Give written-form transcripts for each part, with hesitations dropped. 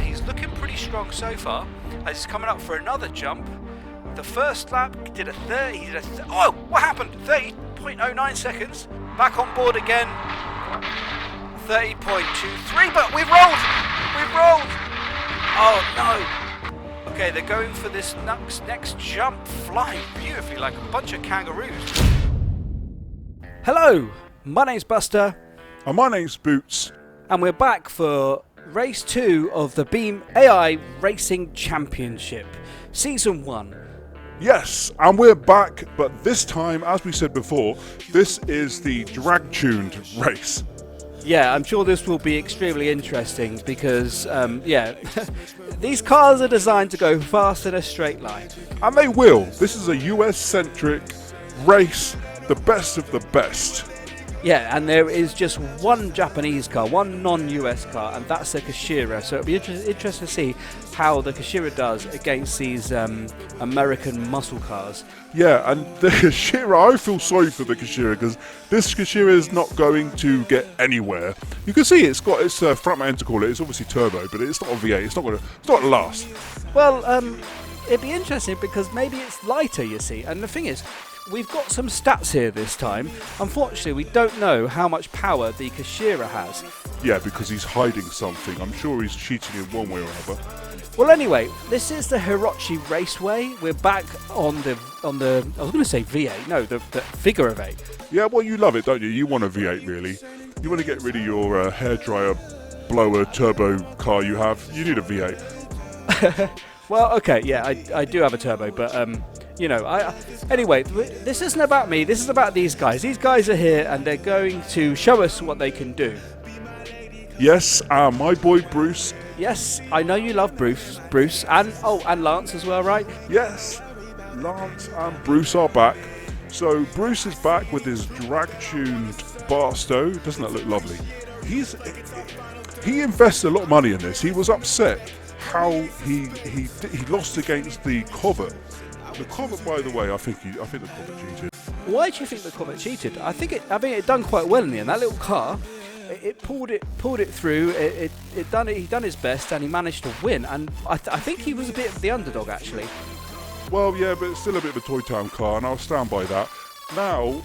He's looking pretty strong so far as he's coming up for another jump. The first lap did a 30. Oh, what happened? 30.09 seconds. Back on board again. 30.23. But we've rolled. We've rolled. Oh no. Okay, they're going for this next jump, flying beautifully like a bunch of kangaroos. Hello, my name's Buster. And my name's Boots. And we're back for Race 2 of the Beamng AI Racing Championship, Season 1. Yes, and we're back, but this time, as we said before, this is the drag-tuned race. Yeah, I'm sure this will be extremely interesting because, these cars are designed to go fast in a straight line. And they will. This is a US-centric race, the best of the best. Yeah, and there is just one Japanese car, one non-US car, and that's the Kashira. So it'll be interesting to see how the Kashira does against these American muscle cars. Yeah, and the Kashira, I feel sorry for the Kashira because this Kashira is not going to get anywhere. You can see it's got its front end to call it. It's obviously turbo, but it's not a V8. It's not going to last. Well, it'd be interesting because maybe it's lighter, you see. And the thing is, we've got some stats here this time. Unfortunately, we don't know how much power the Kashira has. Yeah, because he's hiding something. I'm sure he's cheating in one way or another. Well, anyway, this is the Hirochi Raceway. We're back on the I was going to say V8. No, the figure of 8. Yeah, well, you love it, don't you? You want a V8, really. You want to get rid of your hairdryer blower turbo car you have. You need a V8. Well, okay, yeah, I do have a turbo, but anyway, this isn't about me. This is about these guys. These guys are here, and they're going to show us what they can do. Yes, my boy Bruce. Yes, I know you love Bruce, and Lance as well, right? Yes, Lance and Bruce are back. So Bruce is back with his drag-tuned Barstow. Doesn't that look lovely? He invested a lot of money in this. He was upset how he lost against the Covet. The Comet, by the way, I think the Comet cheated. Why do you think the Comet cheated? I think it done quite well in the end. That little car, it pulled it through. He done his best, and he managed to win. And I think he was a bit of the underdog, actually. Well, yeah, but it's still a bit of a Toy Town car, and I'll stand by that. Now,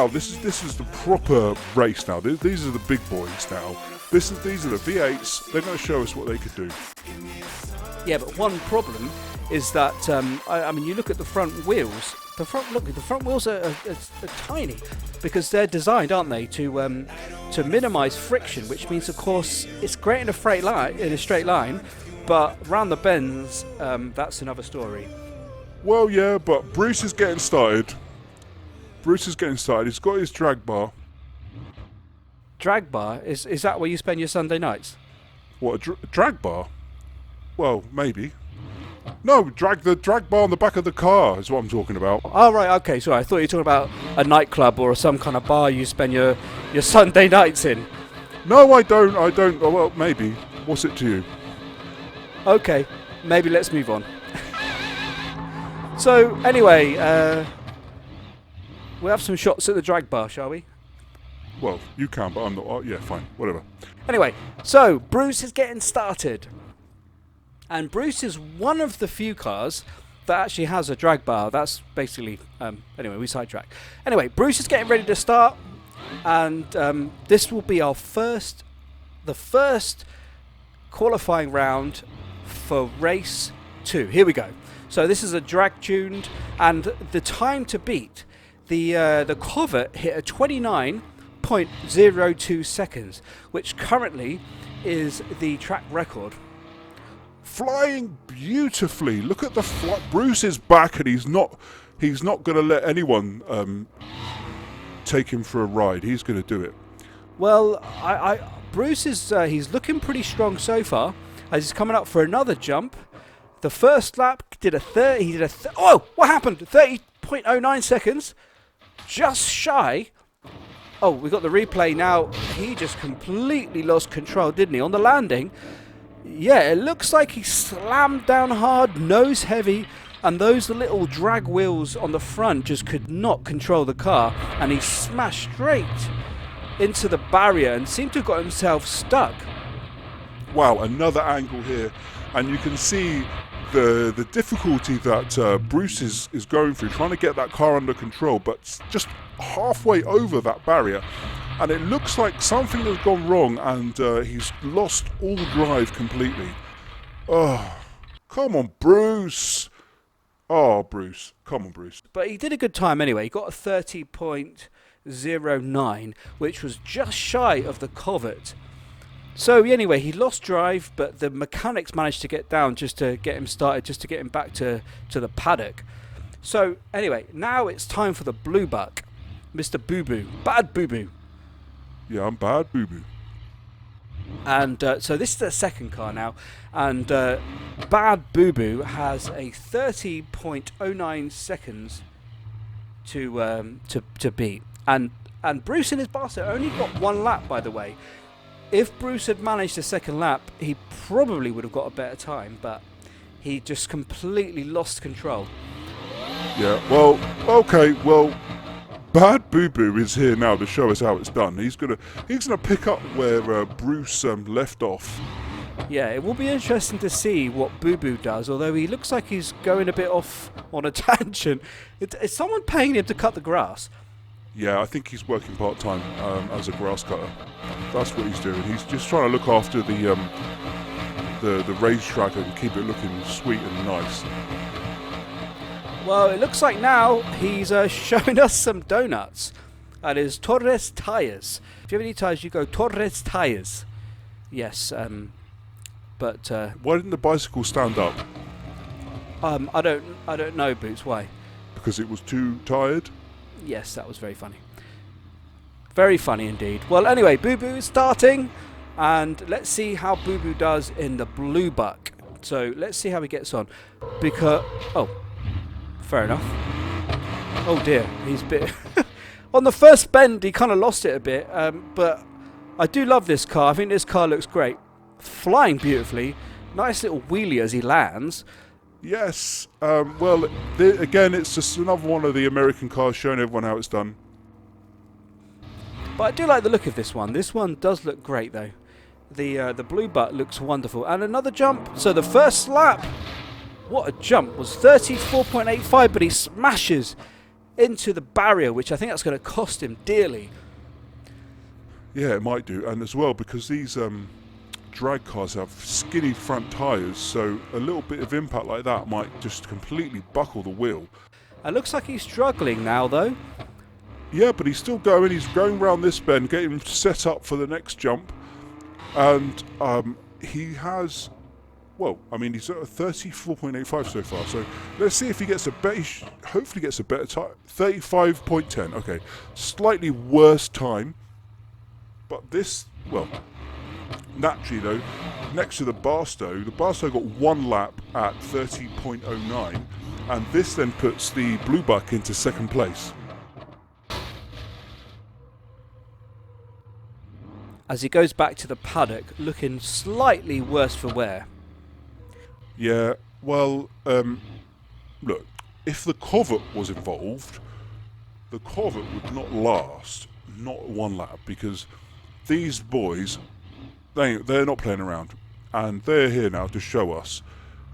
this is the proper race. Now, these are the big boys. Now, these are the V8s. They're going to show us what they could do. Yeah, but one problem is that you look at the front wheels. The front wheels are tiny because they're designed, aren't they, to minimise friction, which means, of course, it's great in a straight line, but round the bends, that's another story. Well, yeah, but Bruce is getting started. He's got his drag bar. Drag bar? Is that where you spend your Sunday nights? What, a drag bar? Well, maybe. No, the drag bar on the back of the car is what I'm talking about. Oh, right, okay, sorry. I thought you were talking about a nightclub or some kind of bar you spend your Sunday nights in. No, I don't. Oh, well, maybe. What's it to you? Okay, maybe let's move on. So, anyway, we'll have some shots at the drag bar, shall we? Well, you can, but I'm not. Oh, yeah, fine, whatever. Anyway, so Bruce is getting started. And Bruce is one of the few cars that actually has a drag bar. That's basically... anyway, we sidetrack. Anyway, Bruce is getting ready to start. And this will be the first qualifying round for race 2. Here we go. So this is a drag-tuned. And the time to beat, the Covet hit a 29.02 seconds, which currently is the track record. Flying beautifully. Look at the flight. Bruce is back, and he's not going to let anyone take him for a ride. He's going to do it. Well, Bruce is he's looking pretty strong so far as he's coming up for another jump. The first lap did a 30. Oh, what happened? 30.09 seconds, just shy. Oh, we got the replay now. He just completely lost control, didn't he, on the landing? Yeah, it looks like he slammed down hard, nose heavy, and those little drag wheels on the front just could not control the car, and he smashed straight into the barrier and seemed to have got himself stuck. wow, another angle here, and you can see the difficulty that Bruce is going through, trying to get that car under control, but just halfway over that barrier, and it looks like something has gone wrong, and he's lost all drive completely. Oh, come on, Bruce. Oh, Bruce. Come on, Bruce. But he did a good time anyway. He got a 30.09, which was just shy of the covert. So anyway, he lost drive, but the mechanics managed to get down just to get him started, just to get him back to the paddock. So anyway, now it's time for the Bluebuck, Mr. Boo Boo, Bad Boo Boo. Yeah, I'm Bad Boo Boo. And so this is the second car now, and Bad Boo Boo has a 30.09 seconds to beat, and Bruce in his Barstow only got one lap, by the way. If Bruce had managed the second lap, he probably would have got a better time, but he just completely lost control. Yeah, well, okay, well, Bad Boo Boo is here now to show us how it's done. He's gonna pick up where Bruce left off. Yeah, it will be interesting to see what Boo Boo does, although he looks like he's going a bit off on a tangent. Is someone paying him to cut the grass? Yeah, I think he's working part-time as a grass cutter. That's what he's doing. He's just trying to look after the racetrack and keep it looking sweet and nice. Well, it looks like now he's showing us some donuts at his Torres Tires. If you have any tires, you go Torres Tires. Yes, but why didn't the bicycle stand up? I don't know, Boots. Why? Because it was too tired. Yes, that was very funny. Very funny indeed. Well, anyway, Boo Boo is starting, and let's see how Boo Boo does in the Bluebuck. So let's see how he gets on. Because fair enough. Oh dear, he's a bit on the first bend. He kind of lost it a bit, but I do love this car. I think this car looks great, flying beautifully. Nice little wheelie as he lands. Yes. Well, again, it's just another one of the American cars showing everyone how it's done. But I do like the look of this one. This one does look great, though. The Bluebuck looks wonderful. And another jump. So the first lap, what a jump, was 34.85, but he smashes into the barrier, which I think that's going to cost him dearly. Yeah, it might do. And as well, because these drag cars have skinny front tyres, so a little bit of impact like that might just completely buckle the wheel. It looks like he's struggling now, though. Yeah, but he's still going. He's going round this bend, getting him set up for the next jump. And he has, well, I mean, he's at a 34.85 so far. So let's see if he gets a better, hopefully gets a better time. 35.10, okay. Slightly worse time. But this, well, naturally though, next to the Barstow got one lap at 30.09. And this then puts the Bluebuck into second place. As he goes back to the paddock, looking slightly worse for wear. Yeah, well, look, if the covert was involved, the covert would not last, not one lap, because these boys, they're not playing around, and they're here now to show us.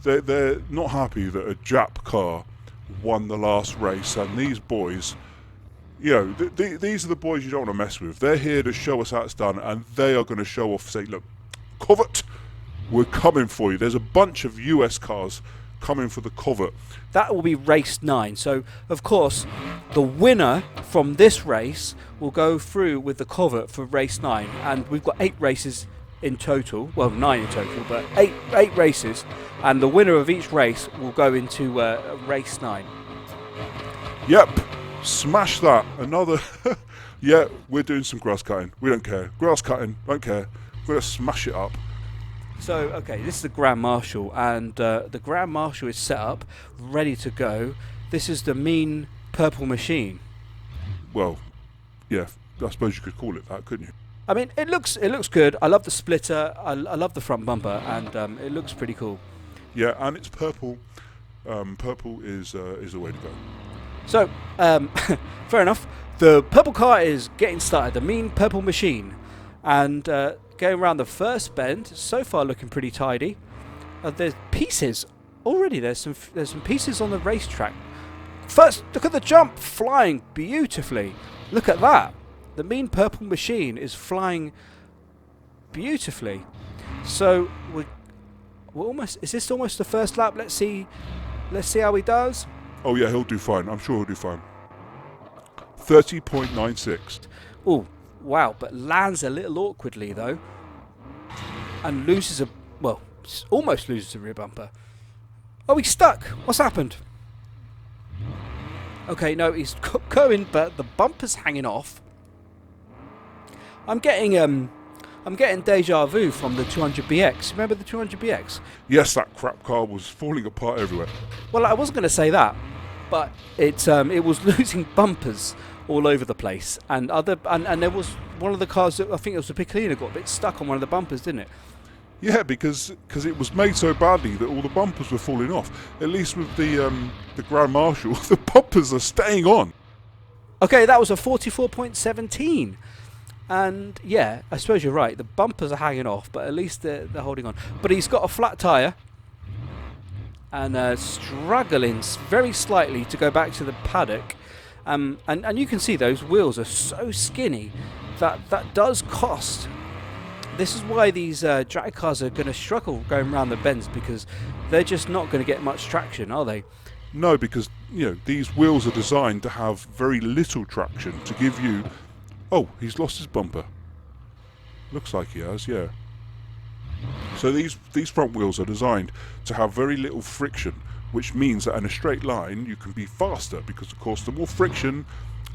They're not happy that a Jap car won the last race, and these boys, you know, these are the boys you don't want to mess with. They're here to show us how it's done, and they are going to show off, say, look, covert, we're coming for you. There's a bunch of US cars coming for the covert. That will be race 9. So, of course, the winner from this race will go through with the covert for race 9. And we've got 8 races in total. Well, 9 in total, but 8 races. And the winner of each race will go into race 9. Yep. Smash that. Another. Yeah, we're doing some grass cutting. We don't care. Grass cutting, don't care. We're going to smash it up. So, okay, this is the Grand Marshal, and the Grand Marshal is set up, ready to go. This is the mean purple machine. Well, yeah, I suppose you could call it that, couldn't you? I mean, it looks good. I love the splitter. I love the front bumper, and it looks pretty cool. Yeah, and it's purple. Purple is the way to go. So, fair enough. The purple car is getting started. The mean purple machine, and going around the first bend. So far, looking pretty tidy. There's pieces already. There's some pieces on the racetrack. First, look at the jump, flying beautifully. Look at that. The mean purple machine is flying beautifully. So we're almost. Is this almost the first lap? Let's see how he does. Oh yeah, he'll do fine. I'm sure he'll do fine. 30.96. Oh wow! But lands a little awkwardly though, and almost loses a rear bumper. Oh, he's stuck. What's happened? Okay, no, he's going, but the bumper's hanging off. I'm getting deja vu from the 200BX. Remember the 200BX? Yes, that crap car was falling apart everywhere. Well, I wasn't going to say that, but it was losing bumpers all over the place, and there was one of the cars that I think it was the Piccolino got a bit stuck on one of the bumpers, didn't it? Yeah, because it was made so badly that all the bumpers were falling off. At least with the Grand Marshal, the bumpers are staying on. Okay, that was a 44.17. And yeah, I suppose you're right. The bumpers are hanging off, but at least they're holding on. But he's got a flat tyre and struggling very slightly to go back to the paddock. And you can see those wheels are so skinny that does cost. This is why these drag cars are going to struggle going around the bends, because they're just not going to get much traction, are they? No, because these wheels are designed to have very little traction to give you. Oh, he's lost his bumper. Looks like he has, yeah. So these front wheels are designed to have very little friction, which means that in a straight line you can be faster, because of course the more friction,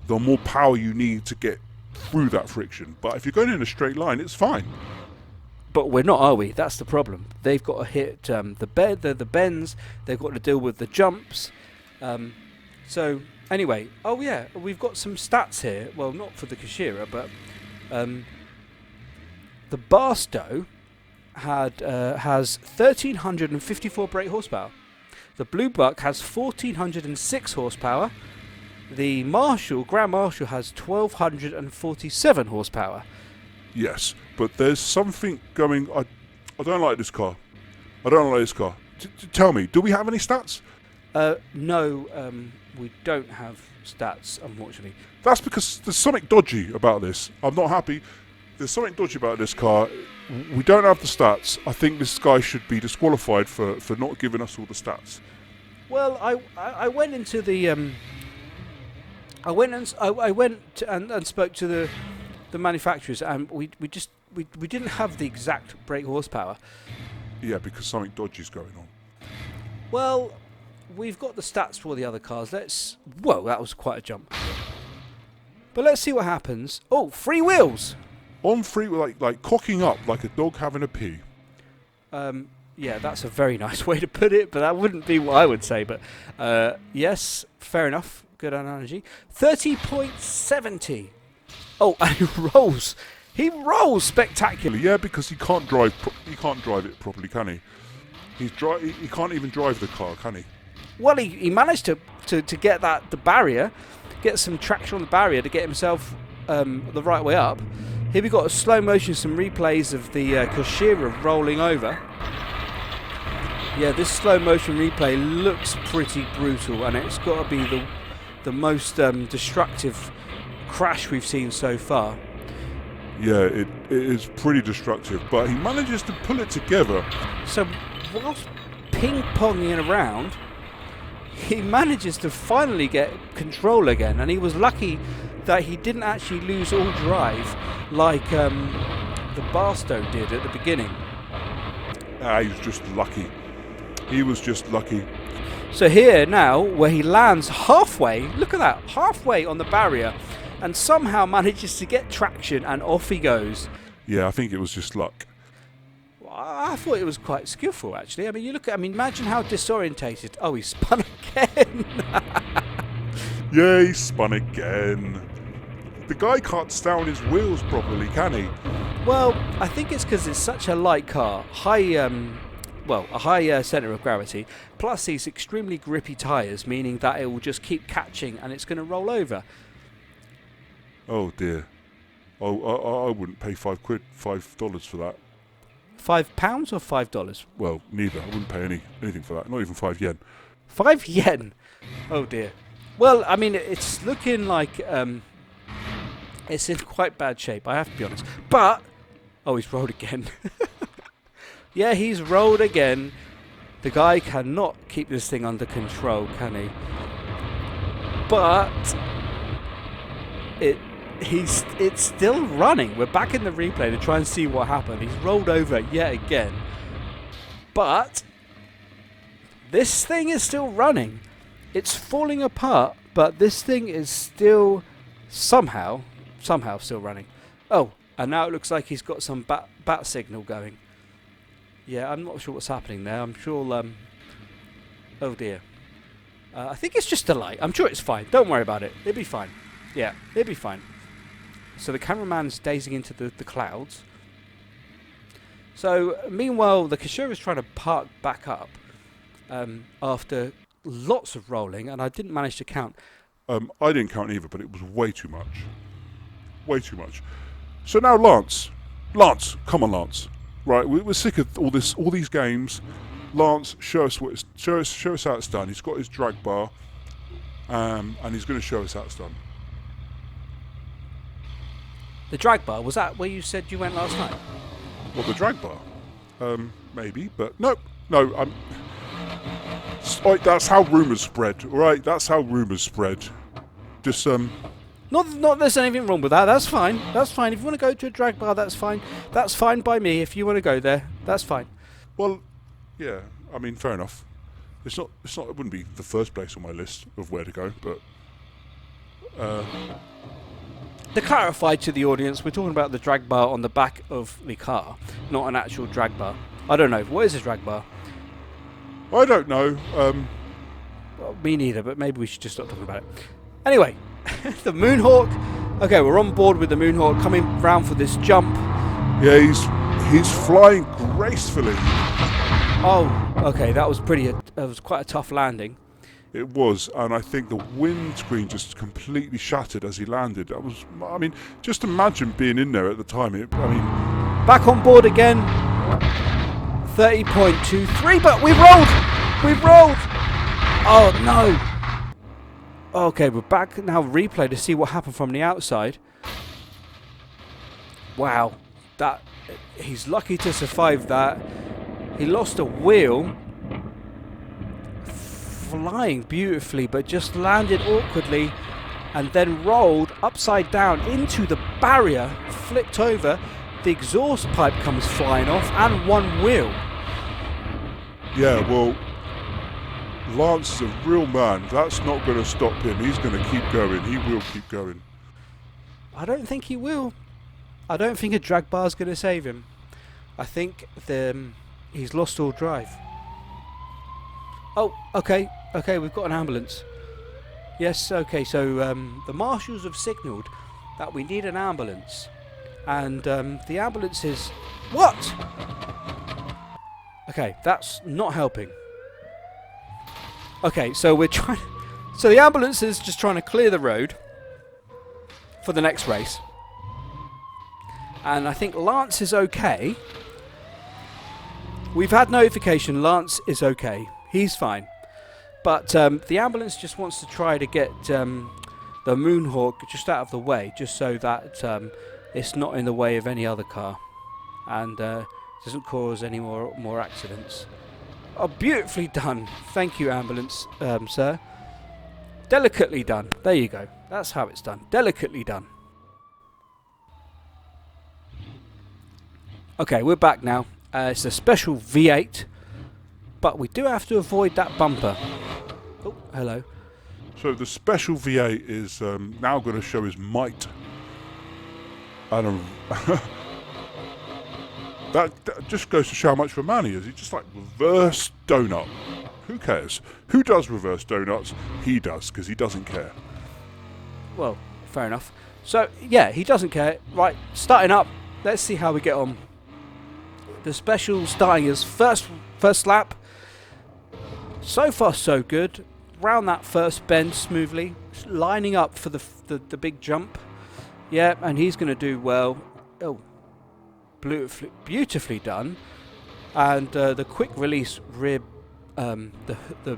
the more power you need to get through that friction. But if you're going in a straight line, it's fine. But we're not, are we? That's the problem. They've got to hit the bends. They've got to deal with the jumps. So anyway, oh yeah, we've got some stats here. Well, not for the Kashira, but the Barstow has 1,354 brake horsepower. The Bluebuck has 1,406 horsepower. The Grand Marshal has 1,247 horsepower. Yes, but there's something going. I don't like this car. I don't like this car. Tell me, do we have any stats? No, we don't have stats, unfortunately. That's because there's something dodgy about this. I'm not happy. There's something dodgy about this car. We don't have the stats. I think this guy should be disqualified for not giving us all the stats. Well, I went into the I went and spoke to the manufacturers, and we didn't have the exact brake horsepower. Yeah, because something dodgy is going on. Well, we've got the stats for the other cars. Whoa, that was quite a jump. But let's see what happens. Oh, free wheels. On free, like cocking up like a dog having a pee. Yeah, that's a very nice way to put it, but that wouldn't be what I would say. But yes, fair enough. Good analogy. 30.70. Oh, and he rolls. He rolls spectacularly. Yeah, because he can't drive. He can't drive it properly, can he? He can't even drive the car, can he? Well, he managed to get the barrier, get some traction on the barrier to get himself the right way up. Here we got a slow motion, some replays of the Kashira rolling over. Yeah, this slow motion replay looks pretty brutal, and it's got to be the most destructive crash we've seen so far. Yeah, it is pretty destructive, but he manages to pull it together. So whilst ping-ponging around, he manages to finally get control again, and he was lucky that he didn't actually lose all drive like the Barstow did at the beginning. He was just lucky. He was just lucky. So here now, where he lands halfway, look at that, halfway on the barrier, and somehow manages to get traction, and off he goes. Yeah, I think it was just luck. I thought it was quite skillful, actually. I mean, imagine how disorientated. Oh, he spun again. Yeah, he spun again. The guy can't stay on his wheels properly, can he? Well, I think it's because it's such a light car, a high centre of gravity, plus these extremely grippy tyres, meaning that it will just keep catching and it's going to roll over. Oh dear. Oh, I wouldn't pay $5 for that. £5 or $5? Well, neither. I wouldn't pay anything for that. Not even 5 yen. 5 yen? Oh dear. Well, I mean, it's looking like it's in quite bad shape, I have to be honest. But, oh, he's rolled again. Yeah, he's rolled again. The guy cannot keep this thing under control, can he? But it's still running. We're back in the replay to try and see what happened. He's rolled over yet again. But this thing is still running. It's falling apart, but this thing is still somehow still running. Oh, and now it looks like he's got some bat signal going. Yeah, I'm not sure what's happening there. I'm sure, oh dear. I think it's just a light. I'm sure it's fine. Don't worry about it. It'll be fine. Yeah, it'll be fine. So the cameraman's dazing into the clouds. So, meanwhile, the Kashira is trying to park back up after lots of rolling, and I didn't manage to count. I didn't count either, but it was way too much. Way too much. So now Lance, come on, Lance. Right, we're sick of all these games. Lance, show us how it's done. He's got his drag bar, and he's going to show us how it's done. The drag bar, was that where you said you went last night? What, the drag bar? Maybe, but no. That's how rumours spread, all right? That's how rumours spread. Just Not there's anything wrong with that. That's fine. That's fine. If you want to go to a drag bar, that's fine. That's fine by me. If you want to go there, that's fine. Well, yeah. I mean, fair enough. It's not. It wouldn't be the first place on my list of where to go, but. To clarify to the audience, we're talking about the drag bar on the back of the car, not an actual drag bar. I don't know. What is a drag bar? I don't know. Well, me neither, but maybe we should just stop talking about it. Anyway, the Moonhawk. Okay, we're on board with the Moonhawk coming round for this jump. Yeah, he's flying gracefully. Oh, okay, that was quite a tough landing. It was, and I think the windscreen just completely shattered as he landed. I mean, just imagine being in there at the time. Back on board again. 30.23, but we've rolled. Oh no. Okay, we're back now. Replay to see what happened from the outside. Wow, he's lucky to survive that. He lost a wheel. Flying beautifully, but just landed awkwardly and then rolled upside down into the barrier, flipped over. The exhaust pipe comes flying off and one wheel. Yeah, well, Lance is a real man. That's not going to stop him. He's going to keep going. He will keep going. I don't think he will. I don't think a drag bar is going to save him. I think he's lost all drive. Oh, okay, we've got an ambulance. Yes, okay, so the marshals have signalled that we need an ambulance. And the ambulance is... What? Okay, that's not helping. Okay, so we're trying... So the ambulance is just trying to clear the road for the next race. And I think Lance is okay. We've had notification Lance is okay. He's fine. But the ambulance just wants to try to get the Moonhawk just out of the way, just so that it's not in the way of any other car and doesn't cause any more accidents. Oh, beautifully done. Thank you, ambulance, sir. Delicately done. There you go. That's how it's done. Delicately done. Okay, we're back now. It's a special V8. But we do have to avoid that bumper. Oh, hello. So the special V8 is now going to show his might. And that just goes to show how much of a man he is. He's just like reverse donut. Who cares? Who does reverse donuts? He does, because he doesn't care. Well, fair enough. So, yeah, he doesn't care. Right, starting up. Let's see how we get on. The special starting his first lap. So far, so good. Round that first bend smoothly, lining up for the big jump. Yeah, and he's going to do well. Oh, beautifully done. And the quick release rib, the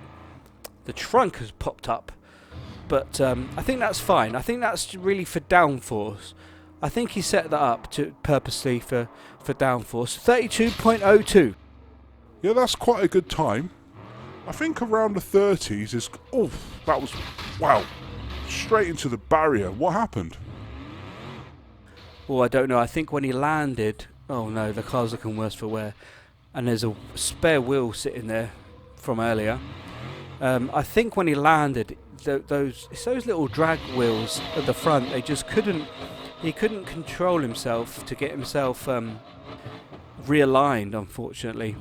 trunk has popped up. But I think that's fine. I think that's really for downforce. I think he set that up to purposely for downforce. 32.02. Yeah, that's quite a good time. I think around the 30s is... Oh, that was... Wow. Straight into the barrier. What happened? Oh, I don't know. I think when he landed... Oh no, the car's looking worse for wear. And there's a spare wheel sitting there from earlier. I think when he landed, those little drag wheels at the front, they just couldn't... He couldn't control himself to get himself realigned, unfortunately.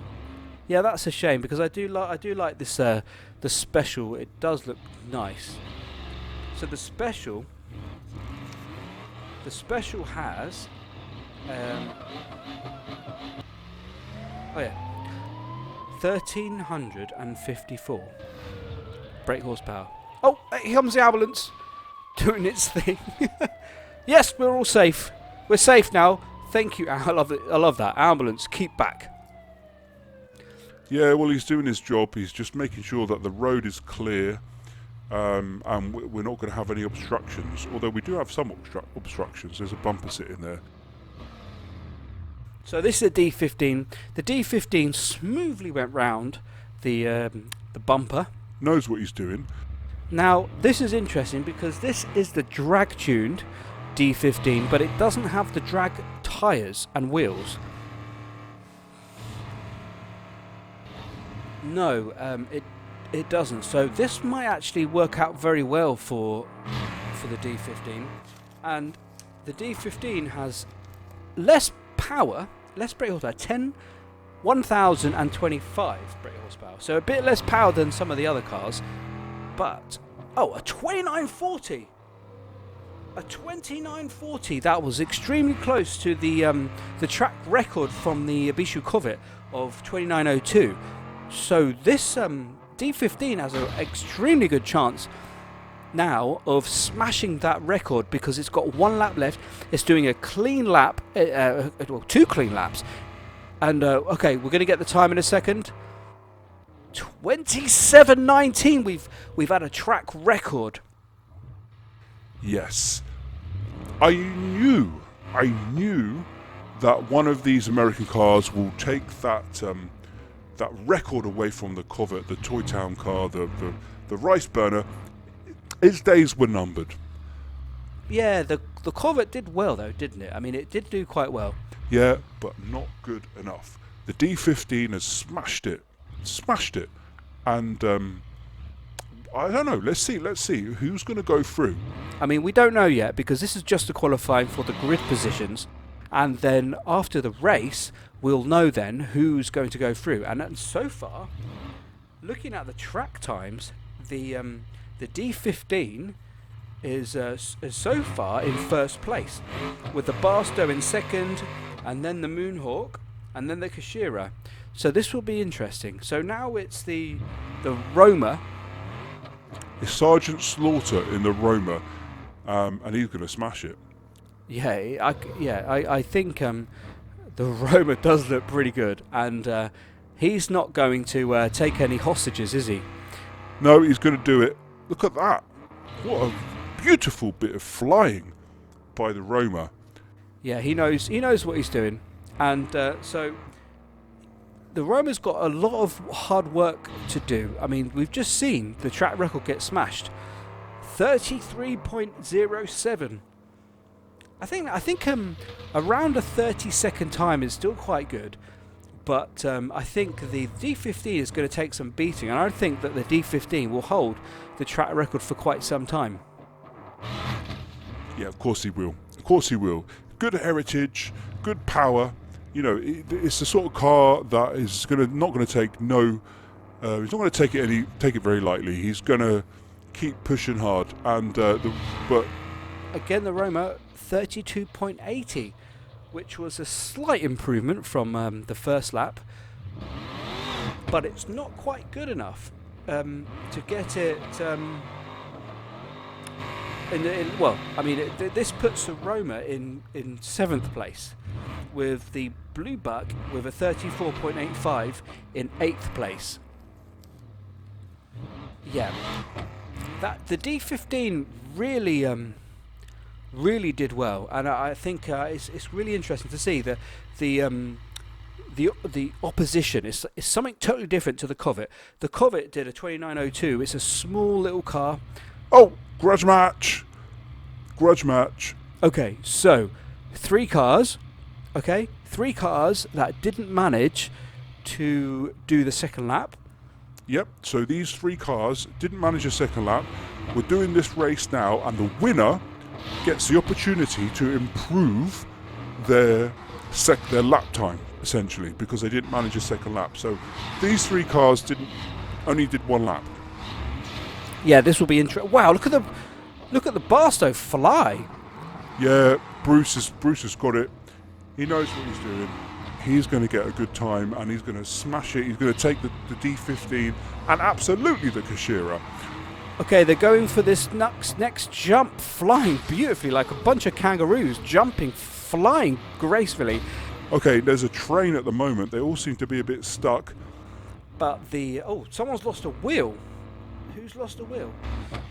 Yeah, that's a shame because I do like this the special. It does look nice. So the special has oh yeah, 1,354 brake horsepower. Oh, here comes the ambulance doing its thing. Yes, we're all safe. We're safe now. Thank you. I love it. I love that. Ambulance, keep back. Yeah, well, he's doing his job. He's just making sure that the road is clear, and we're not going to have any obstructions. Although we do have some obstructions. There's a bumper sitting there. So this is a D15. The D15 smoothly went round the bumper. Knows what he's doing. Now, this is interesting because this is the drag-tuned D15, but it doesn't have the drag tyres and wheels. No, it doesn't. So this might actually work out very well for the D15, and the D15 has less power, less brake horsepower, 1,025 brake horsepower. So a bit less power than some of the other cars, but a 2940. A 2940. That was extremely close to the track record from the Ibishu Kashira of 2902. So this D15 has an extremely good chance now of smashing that record because it's got one lap left. It's doing a clean lap, well, 2 clean laps. And okay, we're going to get the time in a second. 27:19. We've had a track record. Yes. I knew that one of these American cars will take that record away from the Corvette, the Toy Town car, the rice burner. Its days were numbered. Yeah, the Corvette did well though, didn't it? I mean, it did do quite well. Yeah, but not good enough. The D15 has smashed it, and I don't know. Let's see who's going to go through. I mean, we don't know yet because this is just the qualifying for the grid positions, and then after the race, we'll know then who's going to go through. And so far, looking at the track times, the D15 is so far in first place, with the Barstow in second, and then the Moonhawk, and then the Kashira. So this will be interesting. So now it's the Roma. It's Sergeant Slaughter in the Roma, and he's going to smash it. Yeah, I think the Roma does look pretty good, and he's not going to take any hostages, is he? No, he's going to do it. Look at that! What a beautiful bit of flying by the Roma. Yeah, he knows what he's doing, and so the Roma's got a lot of hard work to do. I mean, we've just seen the track record get smashed. 33.07. I think around a 30-second time is still quite good, but I think the D15 is going to take some beating, and I think that the D15 will hold the track record for quite some time. Yeah, of course he will. Of course he will. Good heritage, good power. You know, it's the sort of car that is not going to take he's not going to take it very lightly. He's going to keep pushing hard, and but again the Roma 32.80, which was a slight improvement from the first lap, but it's not quite good enough to get it well, I mean, this puts the Roma in 7th place, with the Bluebuck with a 34.85 in 8th place. Yeah, that the D15 really really did well, and I think it's really interesting to see the opposition is something totally different to the Covet. The Covet did a 29.02. It's a small little car. Oh, grudge match. Grudge match. Okay, so 3 cars. Okay, 3 cars that didn't manage to do the second lap. Yep, so these 3 cars didn't manage a second lap. We're doing this race now, and the winner gets the opportunity to improve their lap time, essentially, because they didn't manage a second lap. So these 3 cars only did 1 lap. Yeah, this will be interesting. Wow, look at the Barstow fly. Yeah, Bruce has got it. He knows what he's doing. He's going to get a good time, and he's going to smash it. He's going to take the D15 and absolutely the Kashira. Okay, they're going for this next jump, flying beautifully like a bunch of kangaroos, jumping, flying gracefully. Okay, there's a train at the moment. They all seem to be a bit stuck. But someone's lost a wheel. Who's lost a wheel?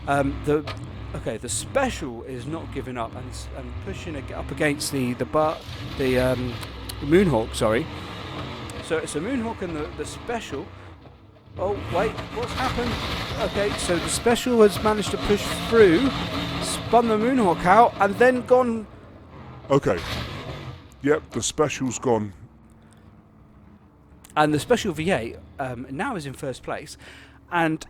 The special is not giving up and pushing it up against the Moonhawk. Sorry. So it's a Moonhawk and the special. Oh wait, what's happened? Okay, so the special has managed to push through, spun the Moonhawk out, and then gone. Okay. Yep, the special's gone. And the special V8 now is in first place, and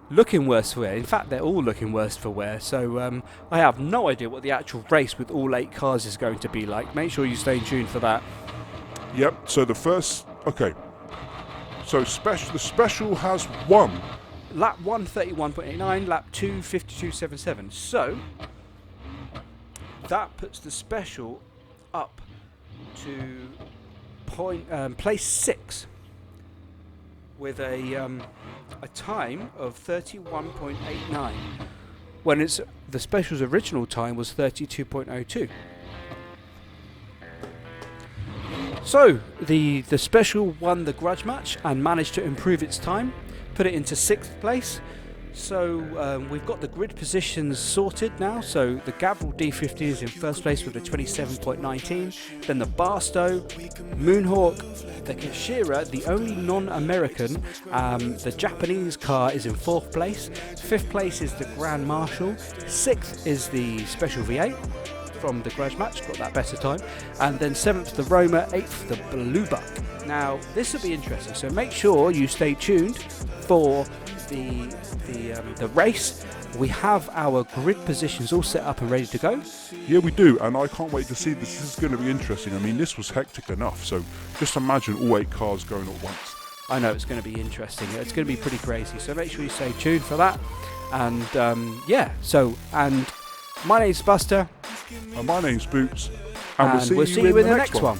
looking worse for wear. In fact, they're all looking worse for wear. So I have no idea what the actual race with all 8 cars is going to be like. Make sure you stay tuned for that. Yep. So the first. Okay. So the special has won. Lap 1, 31.89. Lap 2, 52.77. So that puts the special up to place 6 with a time of 31.89 when the special's original time was 32.02. So the special won the grudge match and managed to improve its time, put it into 6th place. So we've got the grid positions sorted now. So the Gavril D50 is in first place with a 27.19. Then the Barstow, Moonhawk, the Kashira, the only non-American, the Japanese car is in 4th place. 5th place is the Grand Marshal. 6th is the Special V8 from the grudge match, got that better time. And then 7th the Roma, 8th the Bluebuck. Now this will be interesting, so make sure you stay tuned for the race. We have our grid positions all set up and ready to go. Yeah, we do, and I can't wait to see this. This is going to be interesting. I mean, this was hectic enough, so just imagine all 8 cars going at once. I know, it's going to be interesting. It's going to be pretty crazy, so make sure you stay tuned for that. And and my name's Buster. And my name's Boots. And we'll see you in the next one.